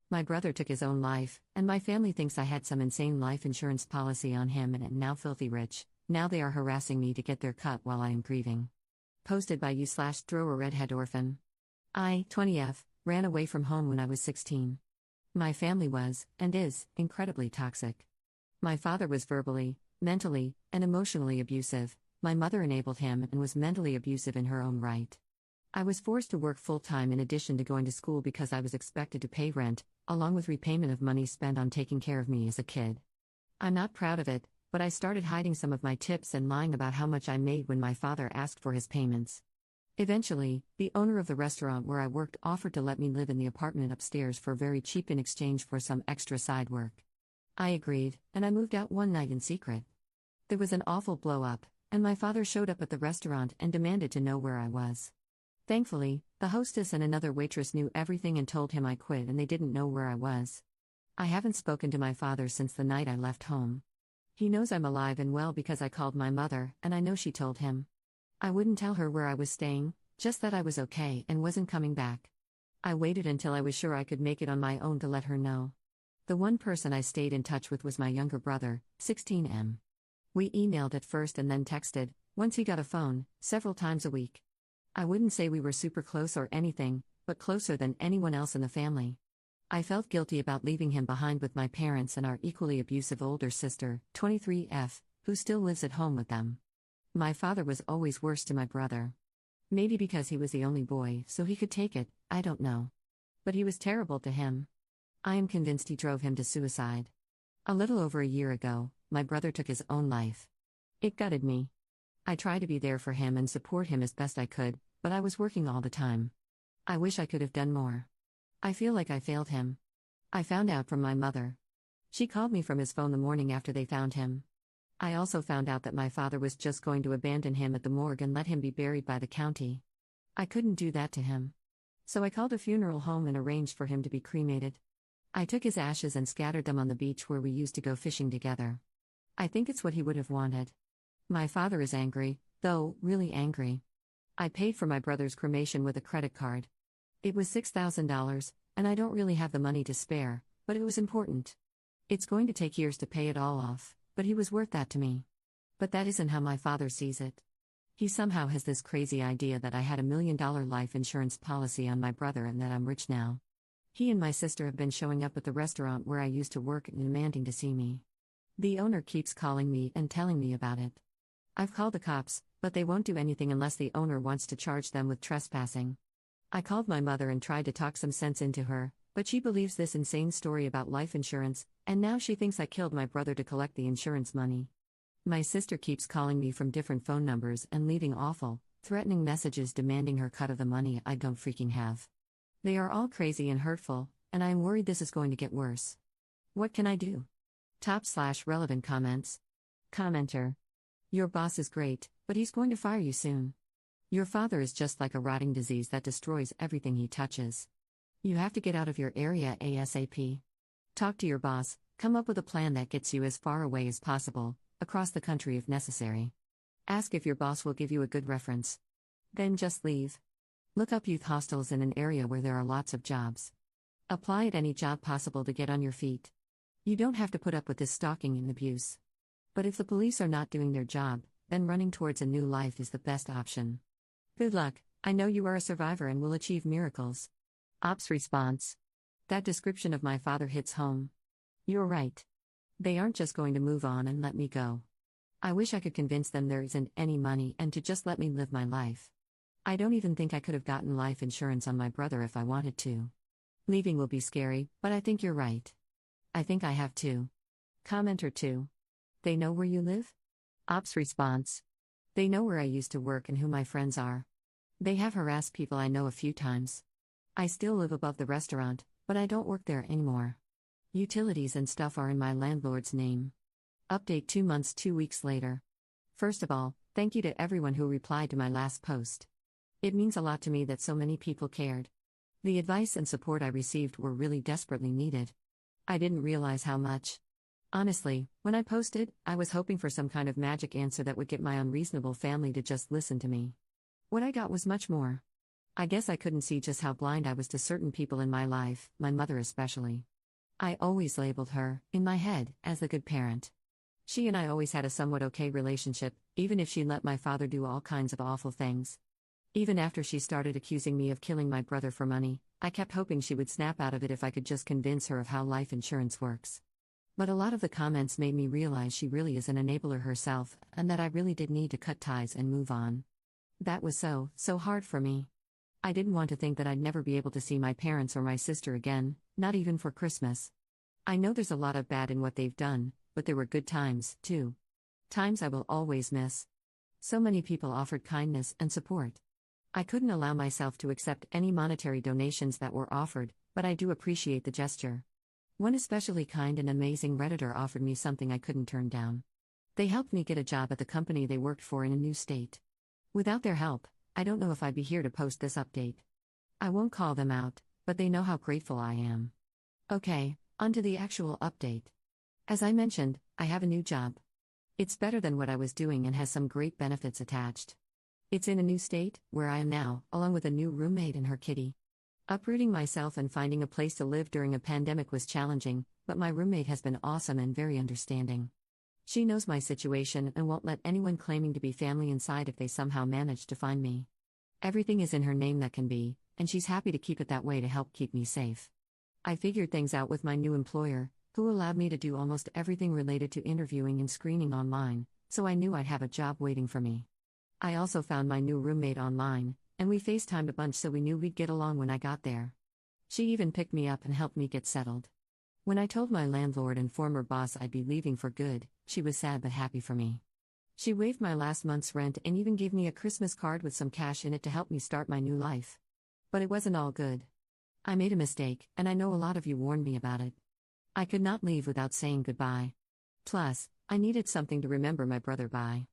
My brother took his own life, and my family thinks I had some insane life insurance policy on him and am now filthy rich. Now they are harassing me to get their cut while I am grieving. Posted by you/throw a redhead orphan. I, 20F, ran away from home when I was 16. My family was, and is, incredibly toxic. My father was verbally, mentally, and emotionally abusive. My mother enabled him and was mentally abusive in her own right. I was forced to work full-time in addition to going to school because I was expected to pay rent, along with repayment of money spent on taking care of me as a kid. I'm not proud of it, but I started hiding some of my tips and lying about how much I made when my father asked for his payments. Eventually, the owner of the restaurant where I worked offered to let me live in the apartment upstairs for very cheap in exchange for some extra side work. I agreed, and I moved out one night in secret. There was an awful blow-up, and my father showed up at the restaurant and demanded to know where I was. Thankfully, the hostess and another waitress knew everything and told him I quit and they didn't know where I was. I haven't spoken to my father since the night I left home. He knows I'm alive and well because I called my mother, and I know she told him. I wouldn't tell her where I was staying, just that I was okay and wasn't coming back. I waited until I was sure I could make it on my own to let her know. The one person I stayed in touch with was my younger brother, 16M. We emailed at first and then texted, once he got a phone, several times a week. I wouldn't say we were super close or anything, but closer than anyone else in the family. I felt guilty about leaving him behind with my parents and our equally abusive older sister, 23F, who still lives at home with them. My father was always worse to my brother. Maybe because he was the only boy, so he could take it, I don't know. But he was terrible to him. I am convinced he drove him to suicide. A little over a year ago, my brother took his own life. It gutted me. I tried to be there for him and support him as best I could, but I was working all the time. I wish I could have done more. I feel like I failed him. I found out from my mother. She called me from his phone the morning after they found him. I also found out that my father was just going to abandon him at the morgue and let him be buried by the county. I couldn't do that to him. So I called a funeral home and arranged for him to be cremated. I took his ashes and scattered them on the beach where we used to go fishing together. I think it's what he would have wanted. My father is angry, though, really angry. I paid for my brother's cremation with a credit card. It was $6,000, and I don't really have the money to spare, but it was important. It's going to take years to pay it all off, but he was worth that to me. But that isn't how my father sees it. He somehow has this crazy idea that I had $1 million life insurance policy on my brother and that I'm rich now. He and my sister have been showing up at the restaurant where I used to work and demanding to see me. The owner keeps calling me and telling me about it. I've called the cops, but they won't do anything unless the owner wants to charge them with trespassing. I called my mother and tried to talk some sense into her, but she believes this insane story about life insurance, and now she thinks I killed my brother to collect the insurance money. My sister keeps calling me from different phone numbers and leaving awful, threatening messages demanding her cut of the money I don't freaking have. They are all crazy and hurtful, and I am worried this is going to get worse. What can I do? Top/relevant comments. Commenter. Your boss is great, but he's going to fire you soon. Your father is just like a rotting disease that destroys everything he touches. You have to get out of your area ASAP. Talk to your boss, come up with a plan that gets you as far away as possible, across the country if necessary. Ask if your boss will give you a good reference. Then just leave. Look up youth hostels in an area where there are lots of jobs. Apply at any job possible to get on your feet. You don't have to put up with this stalking and abuse. But if the police are not doing their job, then running towards a new life is the best option. Good luck, I know you are a survivor and will achieve miracles. Ops response. That description of my father hits home. You're right. They aren't just going to move on and let me go. I wish I could convince them there isn't any money and to just let me live my life. I don't even think I could have gotten life insurance on my brother if I wanted to. Leaving will be scary, but I think you're right. I think I have to. Commenter 2. They know where you live? Ops response. They know where I used to work and who my friends are. They have harassed people I know a few times. I still live above the restaurant, but I don't work there anymore. Utilities and stuff are in my landlord's name. Update 2 months 2 weeks later. First of all, thank you to everyone who replied to my last post. It means a lot to me that so many people cared. The advice and support I received were really desperately needed. I didn't realize how much. Honestly, when I posted, I was hoping for some kind of magic answer that would get my unreasonable family to just listen to me. What I got was much more. I guess I couldn't see just how blind I was to certain people in my life, my mother especially. I always labeled her, in my head, as the good parent. She and I always had a somewhat okay relationship, even if she let my father do all kinds of awful things. Even after she started accusing me of killing my brother for money, I kept hoping she would snap out of it if I could just convince her of how life insurance works. But a lot of the comments made me realize she really is an enabler herself, and that I really did need to cut ties and move on. That was so hard for me. I didn't want to think that I'd never be able to see my parents or my sister again, not even for Christmas. I know there's a lot of bad in what they've done, but there were good times, too. Times I will always miss. So many people offered kindness and support. I couldn't allow myself to accept any monetary donations that were offered, but I do appreciate the gesture. One especially kind and amazing Redditor offered me something I couldn't turn down. They helped me get a job at the company they worked for in a new state. Without their help, I don't know if I'd be here to post this update. I won't call them out, but they know how grateful I am. Okay, on to the actual update. As I mentioned, I have a new job. It's better than what I was doing and has some great benefits attached. It's in a new state, where I am now, along with a new roommate and her kitty. Uprooting myself and finding a place to live during a pandemic was challenging, but my roommate has been awesome and very understanding. She knows my situation and won't let anyone claiming to be family inside if they somehow manage to find me. Everything is in her name that can be, and she's happy to keep it that way to help keep me safe. I figured things out with my new employer, who allowed me to do almost everything related to interviewing and screening online, so I knew I'd have a job waiting for me. I also found my new roommate online, and we FaceTimed a bunch so we knew we'd get along when I got there. She even picked me up and helped me get settled. When I told my landlord and former boss I'd be leaving for good, she was sad but happy for me. She waived my last month's rent and even gave me a Christmas card with some cash in it to help me start my new life. But it wasn't all good. I made a mistake, and I know a lot of you warned me about it. I could not leave without saying goodbye. Plus, I needed something to remember my brother by.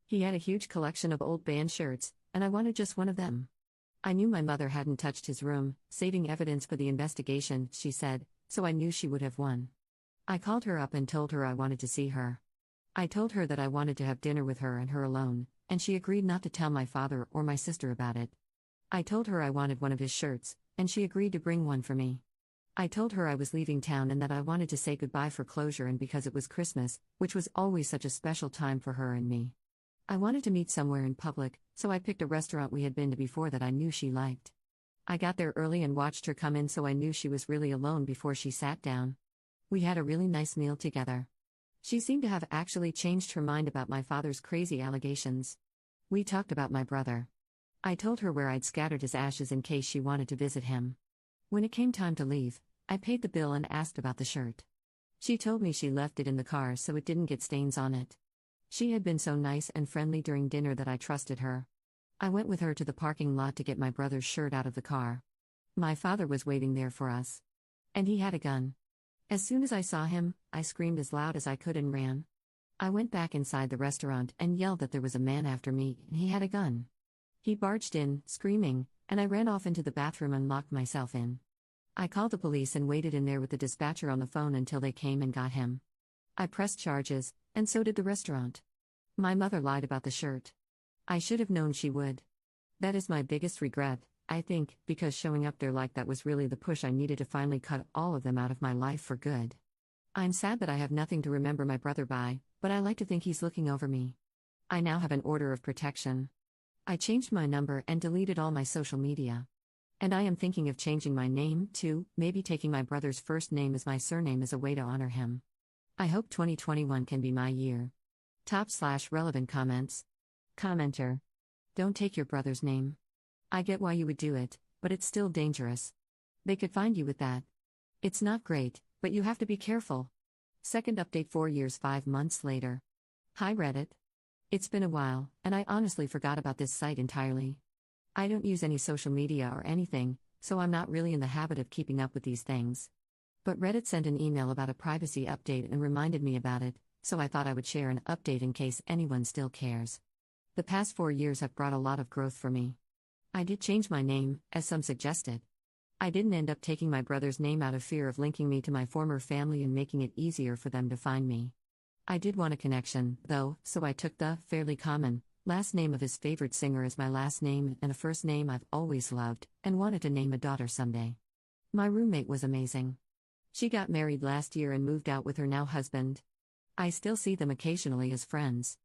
He had a huge collection of old band shirts, and I wanted just one of them. I knew my mother hadn't touched his room, saving evidence for the investigation, she said, so I knew she would have won. I called her up and told her I wanted to see her. I told her that I wanted to have dinner with her and her alone, and she agreed not to tell my father or my sister about it. I told her I wanted one of his shirts, and she agreed to bring one for me. I told her I was leaving town and that I wanted to say goodbye for closure and because it was Christmas, which was always such a special time for her and me. I wanted to meet somewhere in public, so I picked a restaurant we had been to before that I knew she liked. I got there early and watched her come in so I knew she was really alone before she sat down. We had a really nice meal together. She seemed to have actually changed her mind about my father's crazy allegations. We talked about my brother. I told her where I'd scattered his ashes in case she wanted to visit him. When it came time to leave, I paid the bill and asked about the shirt. She told me she left it in the car so it didn't get stains on it. She had been so nice and friendly during dinner that I trusted her. I went with her to the parking lot to get my brother's shirt out of the car. My father was waiting there for us. And he had a gun. As soon as I saw him, I screamed as loud as I could and ran. I went back inside the restaurant and yelled that there was a man after me and he had a gun. He barged in, screaming, and I ran off into the bathroom and locked myself in. I called the police and waited in there with the dispatcher on the phone until they came and got him. I pressed charges, and so did the restaurant. My mother lied about the shirt. I should have known she would. That is my biggest regret, I think, because showing up there like that was really the push I needed to finally cut all of them out of my life for good. I'm sad that I have nothing to remember my brother by, but I like to think he's looking over me. I now have an order of protection. I changed my number and deleted all my social media. And I am thinking of changing my name, too, maybe taking my brother's first name as my surname as a way to honor him. I hope 2021 can be my year. Top/relevant comments. Commenter. Don't take your brother's name. I get why you would do it, but it's still dangerous. They could find you with that. It's not great, but you have to be careful. Second update 4 years 5 months later. Hi Reddit. It's been a while, and I honestly forgot about this site entirely. I don't use any social media or anything, so I'm not really in the habit of keeping up with these things. But Reddit sent an email about a privacy update and reminded me about it, so I thought I would share an update in case anyone still cares. The past 4 years have brought a lot of growth for me. I did change my name, as some suggested. I didn't end up taking my brother's name out of fear of linking me to my former family and making it easier for them to find me. I did want a connection, though, so I took the fairly common, Last name of his favorite singer is my last name and a first name I've always loved and wanted to name a daughter someday. My roommate was amazing. She got married last year and moved out with her now husband. I still see them occasionally as friends.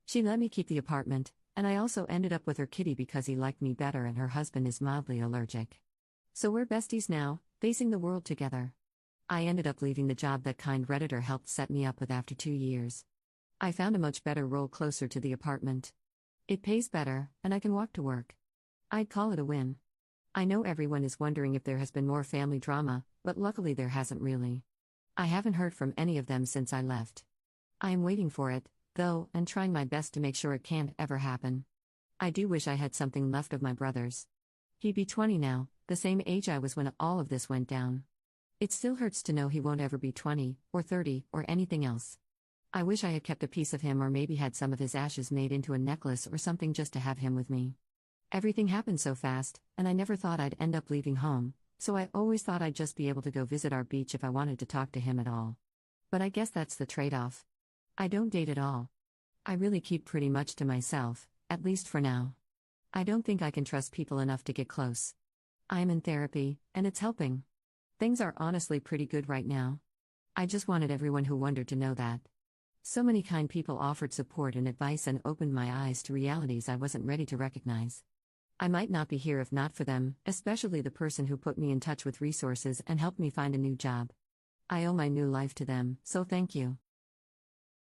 She let me keep the apartment, and I also ended up with her kitty because he liked me better and her husband is mildly allergic. So we're besties now, facing the world together. I ended up leaving the job that kind Redditor helped set me up with after 2 years. I found a much better role closer to the apartment. It pays better, and I can walk to work. I'd call it a win. I know everyone is wondering if there has been more family drama, but luckily there hasn't really. I haven't heard from any of them since I left. I am waiting for it, though, and trying my best to make sure it can't ever happen. I do wish I had something left of my brother's. He'd be 20 now, the same age I was when all of this went down. It still hurts to know he won't ever be 20, or 30, or anything else. I wish I had kept a piece of him or maybe had some of his ashes made into a necklace or something just to have him with me. Everything happened so fast, and I never thought I'd end up leaving home, so I always thought I'd just be able to go visit our beach if I wanted to talk to him at all. But I guess that's the trade-off. I don't date at all. I really keep pretty much to myself, at least for now. I don't think I can trust people enough to get close. I'm in therapy, and it's helping. Things are honestly pretty good right now. I just wanted everyone who wondered to know that. So many kind people offered support and advice and opened my eyes to realities I wasn't ready to recognize. I might not be here if not for them, especially the person who put me in touch with resources and helped me find a new job. I owe my new life to them, so thank you.